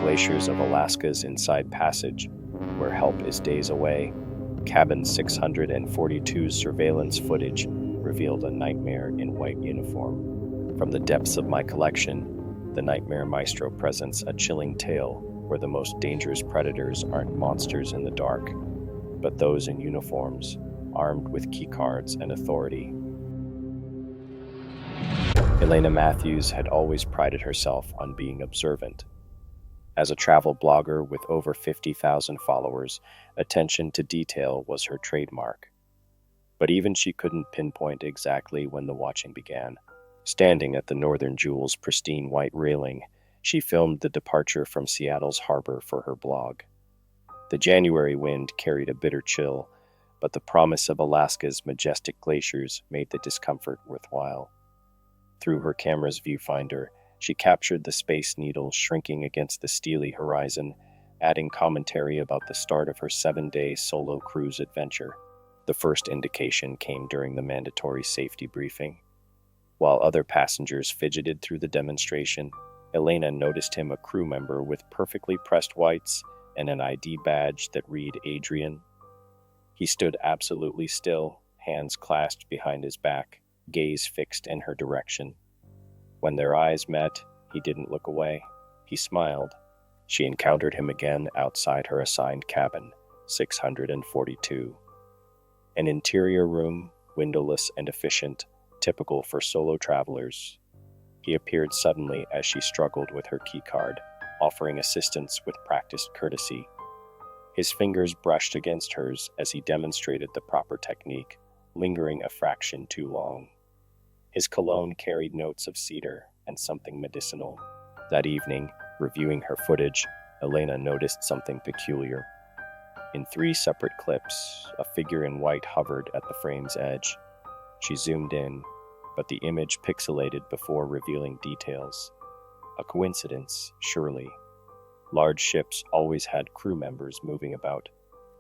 glaciers of Alaska's Inside Passage, where help is days away, Cabin 642's surveillance footage revealed a nightmare in white uniform. From the depths of my collection, the Nightmare Maestro presents a chilling tale where the most dangerous predators aren't monsters in the dark, but those in uniforms, armed with keycards and authority. Elena Matthews had always prided herself on being observant. As a travel blogger with over 50,000 followers, attention to detail was her trademark. But even she couldn't pinpoint exactly when the watching began. Standing at the Northern Jewel's pristine white railing, she filmed the departure from Seattle's harbor for her blog. The January wind carried a bitter chill, but the promise of Alaska's majestic glaciers made the discomfort worthwhile. Through her camera's viewfinder, she captured the Space Needle shrinking against the steely horizon, adding commentary about the start of her 7-day solo cruise adventure. The first indication came during the mandatory safety briefing. While other passengers fidgeted through the demonstration, Elena noticed him a crew member with perfectly pressed whites and an ID badge that read Adrian. He stood absolutely still, hands clasped behind his back, gaze fixed in her direction. When their eyes met, he didn't look away. He smiled. She encountered him again outside her assigned cabin, 642. An interior room, windowless and efficient, typical for solo travelers. He appeared suddenly as she struggled with her keycard, offering assistance with practiced courtesy. His fingers brushed against hers as he demonstrated the proper technique, lingering a fraction too long. His cologne carried notes of cedar and something medicinal. That evening, reviewing her footage, Elena noticed something peculiar. In 3 separate clips, a figure in white hovered at the frame's edge. She zoomed in, but the image pixelated before revealing details. A coincidence, surely. Large ships always had crew members moving about.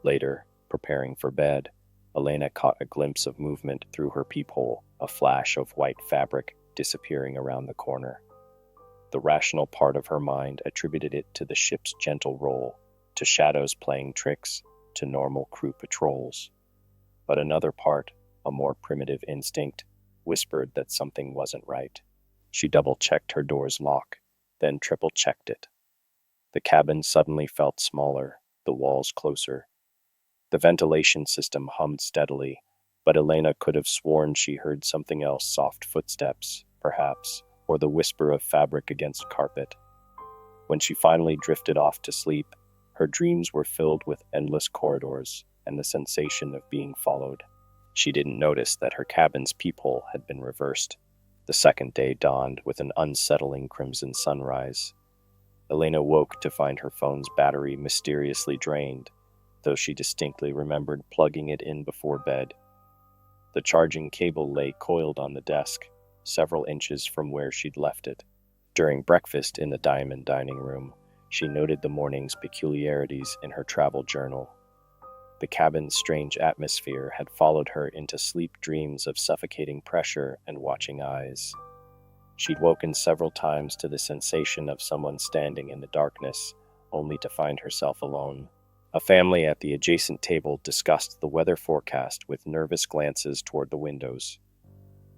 Later, preparing for bed, Elena caught a glimpse of movement through her peephole, a flash of white fabric disappearing around the corner. The rational part of her mind attributed it to the ship's gentle roll, to shadows playing tricks, to normal crew patrols. But another part, a more primitive instinct, whispered that something wasn't right. She double-checked her door's lock, then triple-checked it. The cabin suddenly felt smaller, the walls closer. The ventilation system hummed steadily, but Elena could have sworn she heard something else, soft footsteps, perhaps, or the whisper of fabric against carpet. When she finally drifted off to sleep, her dreams were filled with endless corridors and the sensation of being followed. She didn't notice that her cabin's peephole had been reversed. The second day dawned with an unsettling crimson sunrise. Elena woke to find her phone's battery mysteriously drained, though she distinctly remembered plugging it in before bed. The charging cable lay coiled on the desk, several inches from where she'd left it. During breakfast in the diamond dining room, she noted the morning's peculiarities in her travel journal. The cabin's strange atmosphere had followed her into sleep dreams of suffocating pressure and watching eyes. She'd woken several times to the sensation of someone standing in the darkness, only to find herself alone. A family at the adjacent table discussed the weather forecast with nervous glances toward the windows.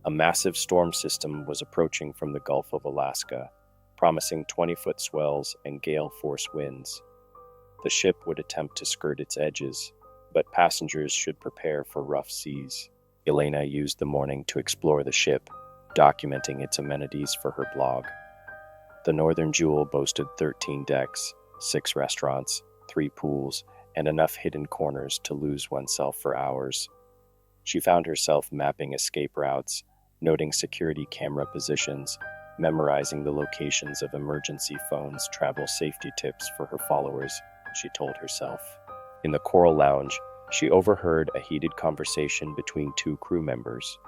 A massive storm system was approaching from the Gulf of Alaska, promising 20-foot swells and gale-force winds. The ship would attempt to skirt its edges, but passengers should prepare for rough seas. Elena used the morning to explore the ship, documenting its amenities for her blog. The Northern Jewel boasted 13 decks, 6 restaurants, 3 pools, and enough hidden corners to lose oneself for hours. She found herself mapping escape routes, noting security camera positions, memorizing the locations of emergency phones, travel safety tips for her followers, she told herself. In the Coral Lounge, she overheard a heated conversation between 2 crew members.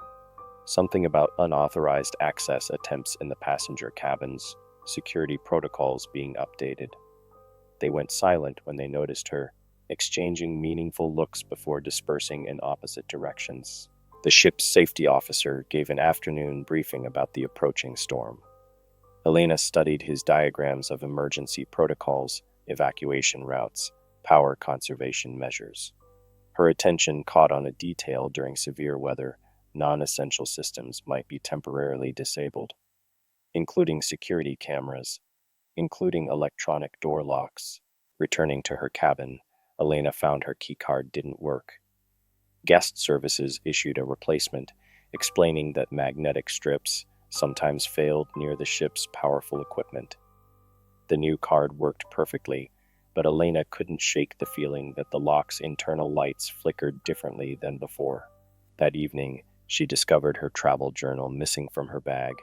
Something about unauthorized access attempts in the passenger cabins, security protocols being updated. They went silent when they noticed her, exchanging meaningful looks before dispersing in opposite directions. The ship's safety officer gave an afternoon briefing about the approaching storm. Elena studied his diagrams of emergency protocols, evacuation routes, power conservation measures. Her attention caught on a detail during severe weather. Non-essential systems might be temporarily disabled, including security cameras, including electronic door locks. Returning to her cabin, Elena found her keycard didn't work. Guest services issued a replacement, explaining that magnetic strips sometimes failed near the ship's powerful equipment. The new card worked perfectly, but Elena couldn't shake the feeling that the lock's internal lights flickered differently than before. That evening, she discovered her travel journal missing from her bag.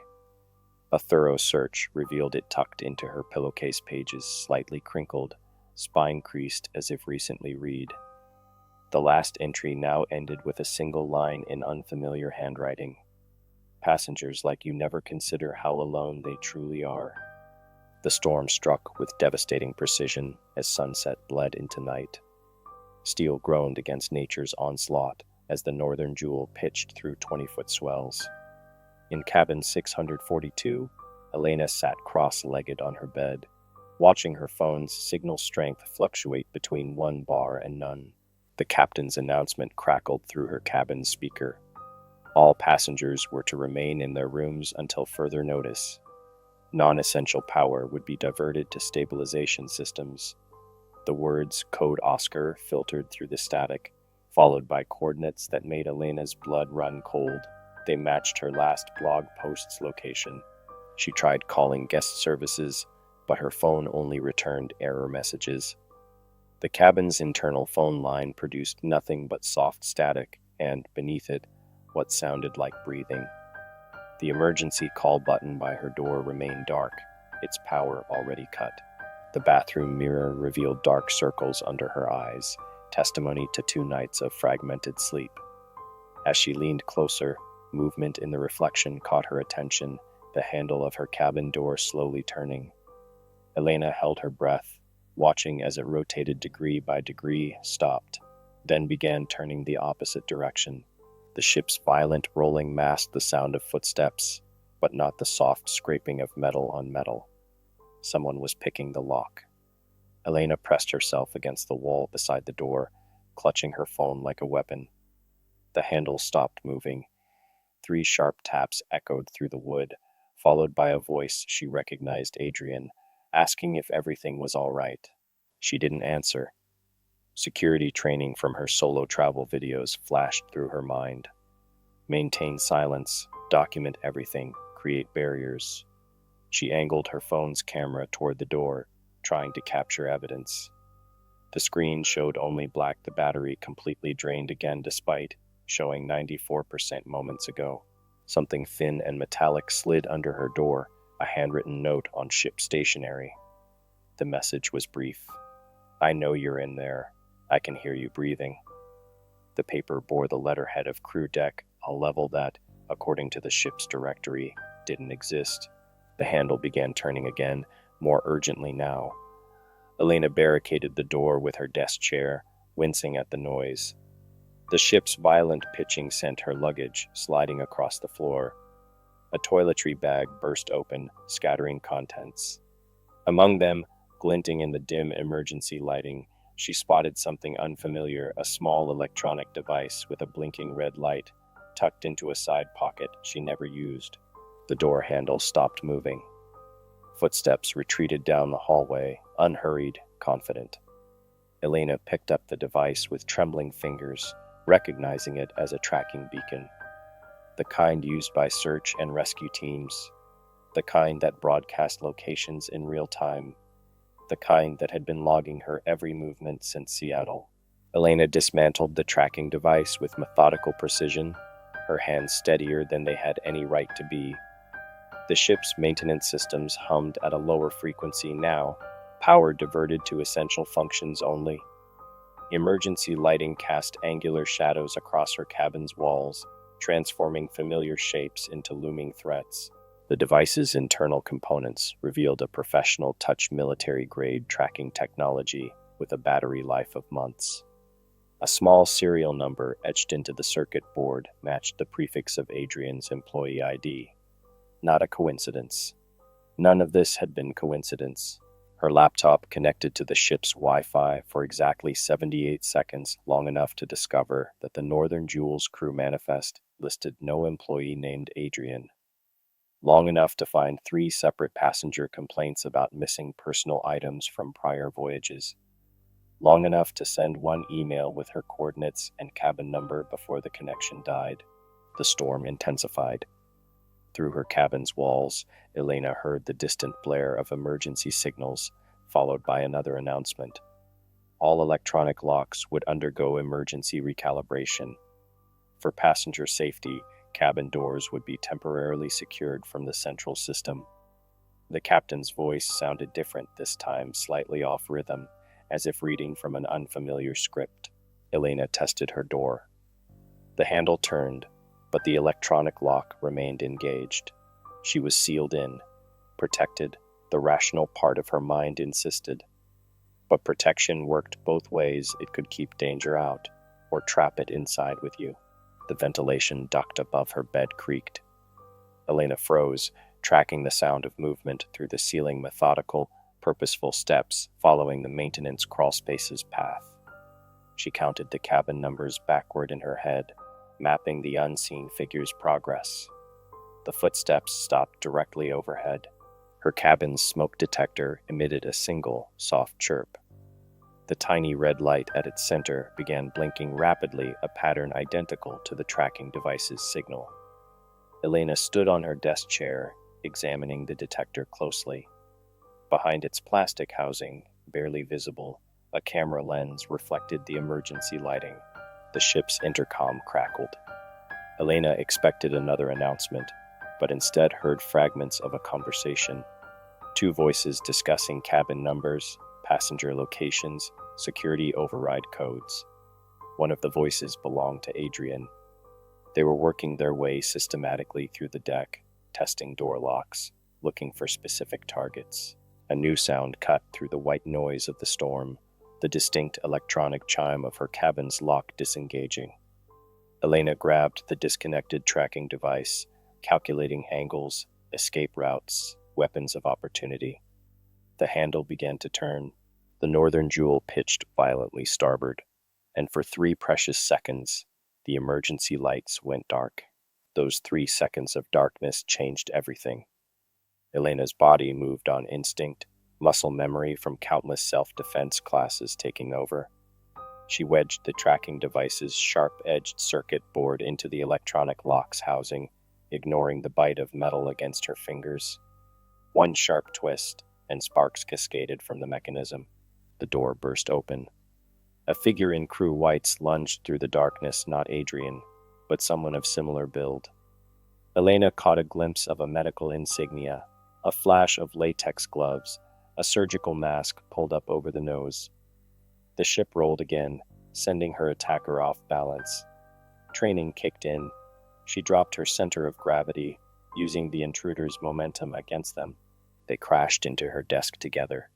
A thorough search revealed it tucked into her pillowcase pages, slightly crinkled, spine creased as if recently read. The last entry now ended with a single line in unfamiliar handwriting. Passengers like you never consider how alone they truly are. The storm struck with devastating precision as sunset bled into night. Steel groaned against nature's onslaught as the northern jewel pitched through 20-foot swells. In cabin 642, Elena sat cross-legged on her bed, watching her phone's signal strength fluctuate between 1 bar and none. The captain's announcement crackled through her cabin speaker. All passengers were to remain in their rooms until further notice. Non-essential power would be diverted to stabilization systems. The words Code Oscar filtered through the static, followed by coordinates that made Elena's blood run cold. They matched her last blog post's location. She tried calling guest services, but her phone only returned error messages. The cabin's internal phone line produced nothing but soft static, and, beneath it, what sounded like breathing. The emergency call button by her door remained dark, its power already cut. The bathroom mirror revealed dark circles under her eyes, testimony to 2 nights of fragmented sleep. As she leaned closer, movement in the reflection caught her attention, the handle of her cabin door slowly turning. Elena held her breath, watching as it rotated degree by degree, stopped, then began turning the opposite direction. The ship's violent rolling masked the sound of footsteps, but not the soft scraping of metal on metal. Someone was picking the lock. Elena pressed herself against the wall beside the door, clutching her phone like a weapon. The handle stopped moving. 3 sharp taps echoed through the wood, followed by a voice she recognized, Adrian, asking if everything was all right. She didn't answer. Security training from her solo travel videos flashed through her mind. Maintain silence, document everything, create barriers. She angled her phone's camera toward the door, trying to capture evidence. The screen showed only black, the battery completely drained again despite showing 94% moments ago. Something thin and metallic slid under her door, a handwritten note on ship stationery. The message was brief. I know you're in there. I can hear you breathing. The paper bore the letterhead of crew deck, a level that, according to the ship's directory, didn't exist. The handle began turning again, more urgently now. Elena barricaded the door with her desk chair, wincing at the noise. The ship's violent pitching sent her luggage sliding across the floor. A toiletry bag burst open, scattering contents. Among them, glinting in the dim emergency lighting, she spotted something unfamiliar, a small electronic device with a blinking red light, tucked into a side pocket she never used. The door handle stopped moving. Footsteps retreated down the hallway, unhurried, confident. Elena picked up the device with trembling fingers, recognizing it as a tracking beacon. The kind used by search and rescue teams. The kind that broadcast locations in real time. The kind that had been logging her every movement since Seattle. Elena dismantled the tracking device with methodical precision, her hands steadier than they had any right to be. The ship's maintenance systems hummed at a lower frequency now, power diverted to essential functions only. Emergency lighting cast angular shadows across her cabin's walls, transforming familiar shapes into looming threats. The device's internal components revealed a professional touch military-grade tracking technology with a battery life of months. A small serial number etched into the circuit board matched the prefix of Adrian's employee ID. Not a coincidence. None of this had been coincidence. Her laptop connected to the ship's Wi-Fi for exactly 78 seconds, long enough to discover that the Northern Jewels crew manifest listed no employee named Adrian, long enough to find 3 separate passenger complaints about missing personal items from prior voyages, long enough to send one email with her coordinates and cabin number before the connection died. The storm intensified. Through her cabin's walls, Elena heard the distant blare of emergency signals, followed by another announcement. All electronic locks would undergo emergency recalibration. For passenger safety, cabin doors would be temporarily secured from the central system. The captain's voice sounded different this time, slightly off rhythm, as if reading from an unfamiliar script. Elena tested her door. The handle turned, but the electronic lock remained engaged. She was sealed in, protected, the rational part of her mind insisted. But protection worked both ways. It could keep danger out, or trap it inside with you. The ventilation duct above her bed creaked. Elena froze, tracking the sound of movement through the ceiling, methodical, purposeful steps following the maintenance crawlspace's path. She counted the cabin numbers backward in her head, mapping the unseen figure's progress. The footsteps stopped directly overhead. Her cabin's smoke detector emitted a single, soft chirp. The tiny red light at its center began blinking rapidly, a pattern identical to the tracking device's signal. Elena stood on her desk chair, examining the detector closely. Behind its plastic housing, barely visible, a camera lens reflected the emergency lighting. The ship's intercom crackled. Elena expected another announcement, but instead heard fragments of a conversation. 2 voices discussing cabin numbers, passenger locations, security override codes. One of the voices belonged to Adrian. They were working their way systematically through the deck, testing door locks, looking for specific targets. A new sound cut through the white noise of the storm, the distinct electronic chime of her cabin's lock disengaging. Elena grabbed the disconnected tracking device, calculating angles, escape routes, weapons of opportunity. The handle began to turn. The Northern Jewel pitched violently starboard, and for 3 precious seconds, the emergency lights went dark. Those 3 seconds of darkness changed everything. Elena's body moved on instinct, muscle memory from countless self-defense classes taking over. She wedged the tracking device's sharp-edged circuit board into the electronic lock's housing, ignoring the bite of metal against her fingers. One sharp twist, and sparks cascaded from the mechanism. The door burst open. A figure in crew whites lunged through the darkness, not Adrian, but someone of similar build. Elena caught a glimpse of a medical insignia, a flash of latex gloves, a surgical mask pulled up over the nose. The ship rolled again, sending her attacker off balance. Training kicked in. She dropped her center of gravity, using the intruder's momentum against them. They crashed into her desk together.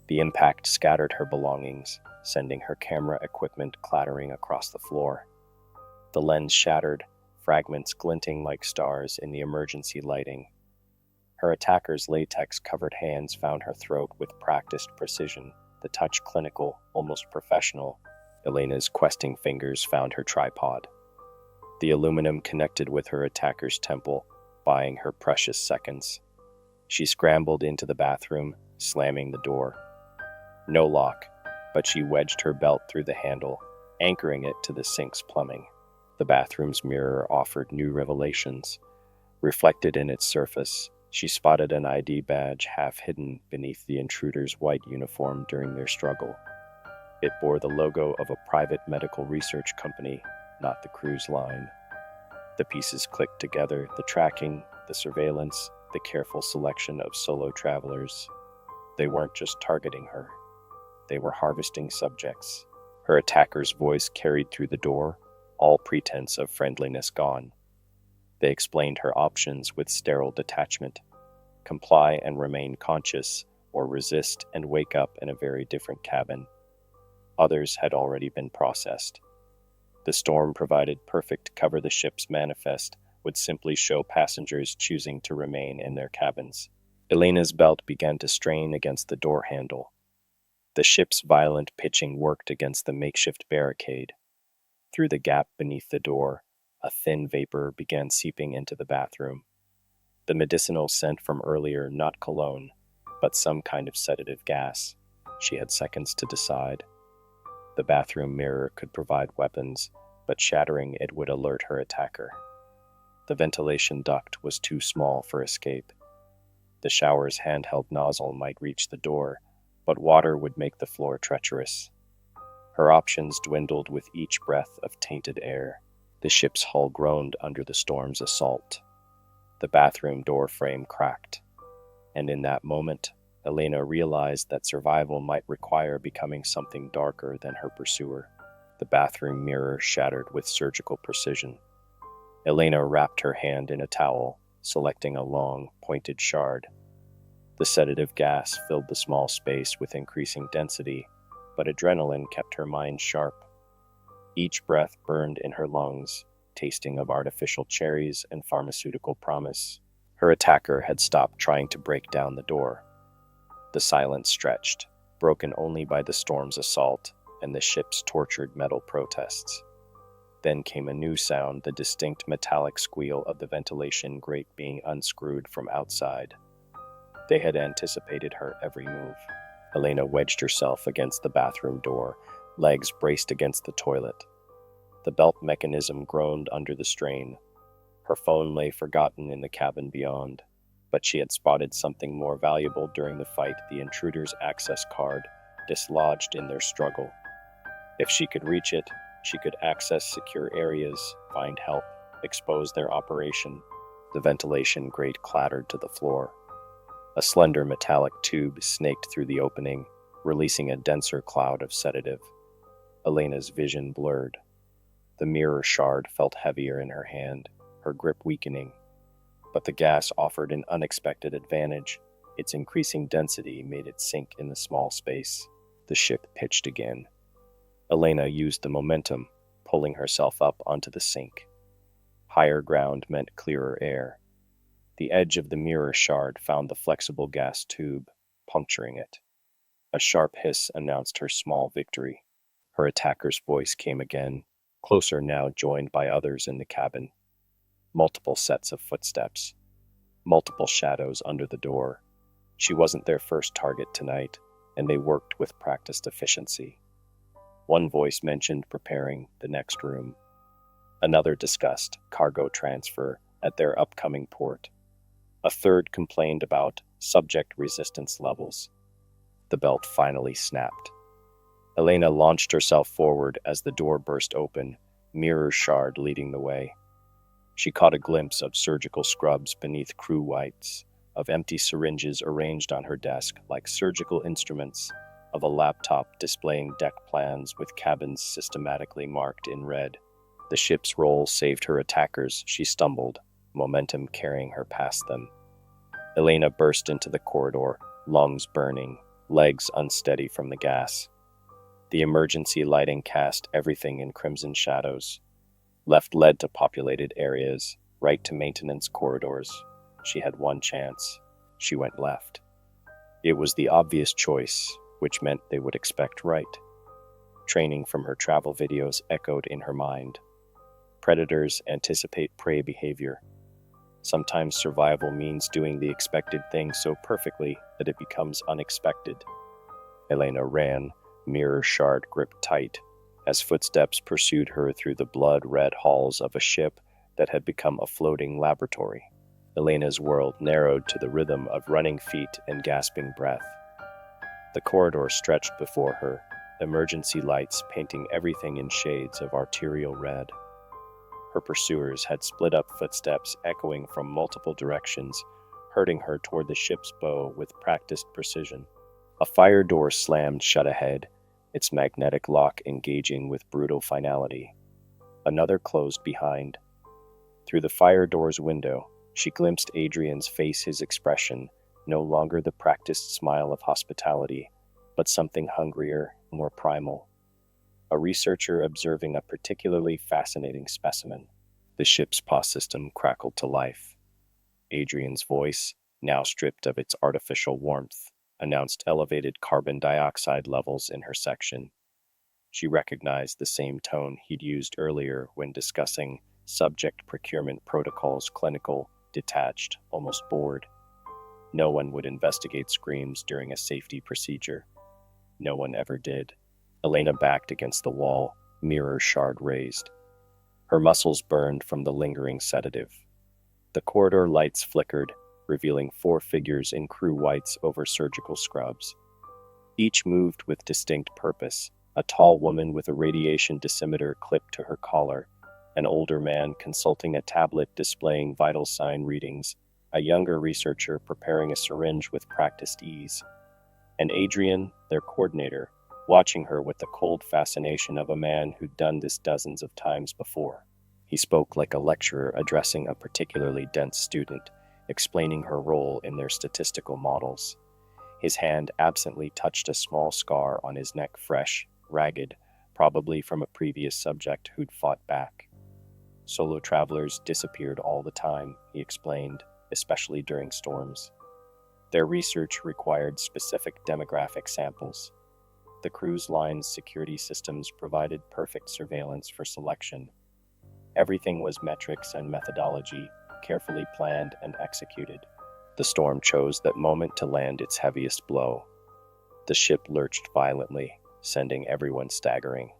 The impact scattered her belongings, sending her camera equipment clattering across the floor. The lens shattered, fragments glinting like stars in the emergency lighting. Her attacker's latex-covered hands found her throat with practiced precision, the touch clinical, almost professional. Elena's questing fingers found her tripod. The aluminum connected with her attacker's temple, buying her precious seconds. She scrambled into the bathroom, slamming the door. No lock, but she wedged her belt through the handle, anchoring it to the sink's plumbing. The bathroom's mirror offered new revelations. Reflected in its surface, she spotted an ID badge half hidden beneath the intruder's white uniform during their struggle. It bore the logo of a private medical research company, not the cruise line. The pieces clicked together, the tracking, the surveillance, the careful selection of solo travelers. They weren't just targeting her. They were harvesting subjects. Her attacker's voice carried through the door, all pretense of friendliness gone. They explained her options with sterile detachment: comply and remain conscious, or resist and wake up in a very different cabin. Others had already been processed. The storm provided perfect cover. The ship's manifest would simply show passengers choosing to remain in their cabins. Elena's belt began to strain against the door handle. The ship's violent pitching worked against the makeshift barricade. Through the gap beneath the door, a thin vapor began seeping into the bathroom. The medicinal scent from earlier, not cologne, but some kind of sedative gas. She had seconds to decide. The bathroom mirror could provide weapons, but shattering it would alert her attacker. The ventilation duct was too small for escape. The shower's handheld nozzle might reach the door, but water would make the floor treacherous. Her options dwindled with each breath of tainted air. The ship's hull groaned under the storm's assault. The bathroom door frame cracked, and in that moment, Elena realized that survival might require becoming something darker than her pursuer. The bathroom mirror shattered with surgical precision. Elena wrapped her hand in a towel, selecting a long, pointed shard. The sedative gas filled the small space with increasing density, but adrenaline kept her mind sharp. Each breath burned in her lungs, tasting of artificial cherries and pharmaceutical promise. Her attacker had stopped trying to break down the door. The silence stretched, broken only by the storm's assault and the ship's tortured metal protests. Then came a new sound, the distinct metallic squeal of the ventilation grate being unscrewed from outside. They had anticipated her every move. Elena wedged herself against the bathroom door, legs braced against the toilet. The belt mechanism groaned under the strain. Her phone lay forgotten in the cabin beyond, but she had spotted something more valuable during the fight, the intruder's access card, dislodged in their struggle. If she could reach it, she could access secure areas, find help, expose their operation. The ventilation grate clattered to the floor. A slender metallic tube snaked through the opening, releasing a denser cloud of sedative. Elena's vision blurred. The mirror shard felt heavier in her hand, her grip weakening. But the gas offered an unexpected advantage. Its increasing density made it sink in the small space. The ship pitched again. Elena used the momentum, pulling herself up onto the sink. Higher ground meant clearer air. The edge of the mirror shard found the flexible gas tube, puncturing it. A sharp hiss announced her small victory. Her attacker's voice came again, closer now, joined by others in the cabin. Multiple sets of footsteps. Multiple shadows under the door. She wasn't their first target tonight, and they worked with practiced efficiency. One voice mentioned preparing the next room. Another discussed cargo transfer at their upcoming port. A third complained about subject resistance levels. The belt finally snapped. Elena launched herself forward as the door burst open, mirror shard leading the way. She caught a glimpse of surgical scrubs beneath crew whites, of empty syringes arranged on her desk like surgical instruments, of a laptop displaying deck plans with cabins systematically marked in red. The ship's roll saved her attackers. She stumbled, momentum carrying her past them. Elena burst into the corridor, lungs burning, legs unsteady from the gas. The emergency lighting cast everything in crimson shadows. Left led to populated areas, right to maintenance corridors. She had one chance. She went left. It was the obvious choice, which meant they would expect right. Training from her travel videos echoed in her mind. Predators anticipate prey behavior. Sometimes survival means doing the expected thing so perfectly that it becomes unexpected. Elena ran, mirror shard gripped tight, as footsteps pursued her through the blood-red halls of a ship that had become a floating laboratory. Elena's world narrowed to the rhythm of running feet and gasping breath. The corridor stretched before her, emergency lights painting everything in shades of arterial red. Her pursuers had split up, footsteps echoing from multiple directions, herding her toward the ship's bow with practiced precision. A fire door slammed shut ahead, its magnetic lock engaging with brutal finality. Another closed behind. Through the fire door's window, she glimpsed Adrian's face, his expression, no longer the practiced smile of hospitality, but something hungrier, more primal. A researcher observing a particularly fascinating specimen. The ship's POS system crackled to life. Adrian's voice, now stripped of its artificial warmth, announced elevated carbon dioxide levels in her section. She recognized the same tone he'd used earlier when discussing subject procurement protocols, clinical, detached, almost bored. No one would investigate screams during a safety procedure. No one ever did. Elena backed against the wall, mirror shard raised. Her muscles burned from the lingering sedative. The corridor lights flickered, revealing four figures in crew whites over surgical scrubs. Each moved with distinct purpose: a tall woman with a radiation dosimeter clipped to her collar, an older man consulting a tablet displaying vital sign readings, a younger researcher preparing a syringe with practiced ease, and Adrian, their coordinator, watching her with the cold fascination of a man who'd done this dozens of times before. He spoke like a lecturer addressing a particularly dense student, explaining her role in their statistical models. His hand absently touched a small scar on his neck, fresh, ragged, probably from a previous subject who'd fought back. Solo travelers disappeared all the time, he explained, especially during storms. Their research required specific demographic samples. The cruise line's security systems provided perfect surveillance for selection. Everything was metrics and methodology, carefully planned and executed. The storm chose that moment to land its heaviest blow. The ship lurched violently, sending everyone staggering.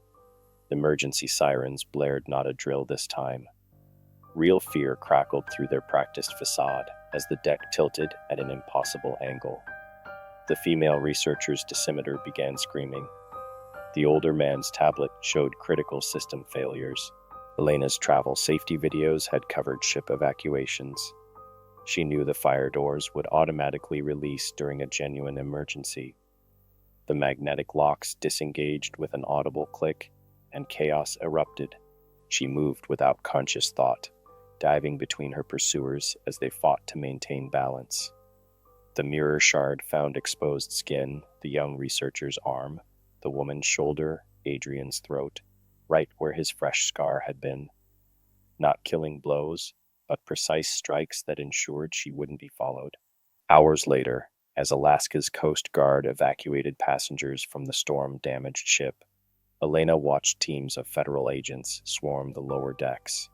Emergency sirens blared not a drill this time. Real fear crackled through their practiced facade as the deck tilted at an impossible angle. The female researcher's dosimeter began screaming. The older man's tablet showed critical system failures. Elena's travel safety videos had covered ship evacuations. She knew the fire doors would automatically release during a genuine emergency. The magnetic locks disengaged with an audible click, and chaos erupted. She moved without conscious thought, diving between her pursuers as they fought to maintain balance. The mirror shard found exposed skin, the young researcher's arm, the woman's shoulder, Adrian's throat, right where his fresh scar had been. Not killing blows, but precise strikes that ensured she wouldn't be followed. Hours later, as Alaska's Coast Guard evacuated passengers from the storm-damaged ship, Elena watched teams of federal agents swarm the lower decks.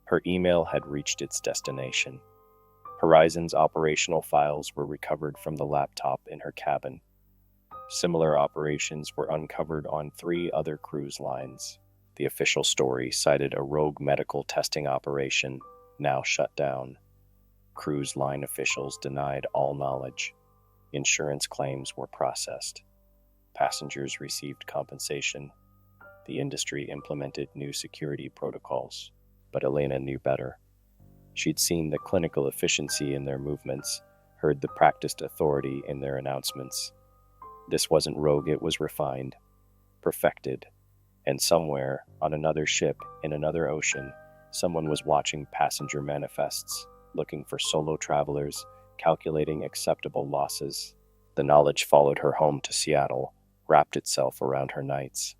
Her email had reached its destination. Horizon's operational files were recovered from the laptop in her cabin. Similar operations were uncovered on 3 other cruise lines. The official story cited a rogue medical testing operation, now shut down. Cruise line officials denied all knowledge. Insurance claims were processed. Passengers received compensation. The industry implemented new security protocols. But Elena knew better. She'd seen the clinical efficiency in their movements, heard the practiced authority in their announcements. This wasn't rogue, it was refined, perfected, and somewhere, on another ship, in another ocean, someone was watching passenger manifests, looking for solo travelers, calculating acceptable losses. The knowledge followed her home to Seattle, wrapped itself around her nights.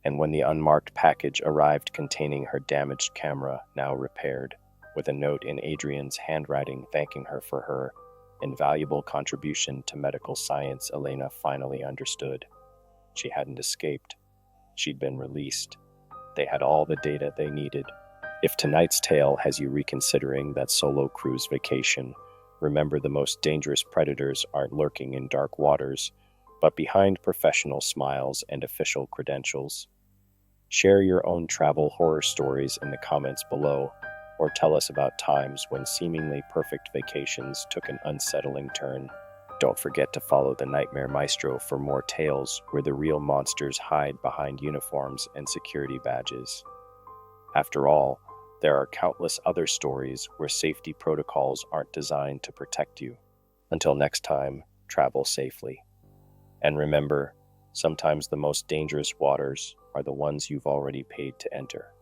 And when the unmarked package arrived containing her damaged camera, now repaired, with a note in Adrian's handwriting thanking her for her invaluable contribution to medical science, Elena finally understood. She hadn't escaped. She'd been released. They had all the data they needed. If tonight's tale has you reconsidering that solo cruise vacation, remember the most dangerous predators aren't lurking in dark waters, but behind professional smiles and official credentials. Share your own travel horror stories in the comments below, or tell us about times when seemingly perfect vacations took an unsettling turn. Don't forget to follow the Nightmare Maestro for more tales where the real monsters hide behind uniforms and security badges. After all, there are countless other stories where safety protocols aren't designed to protect you. Until next time, travel safely. And remember, sometimes the most dangerous waters are the ones you've already paid to enter.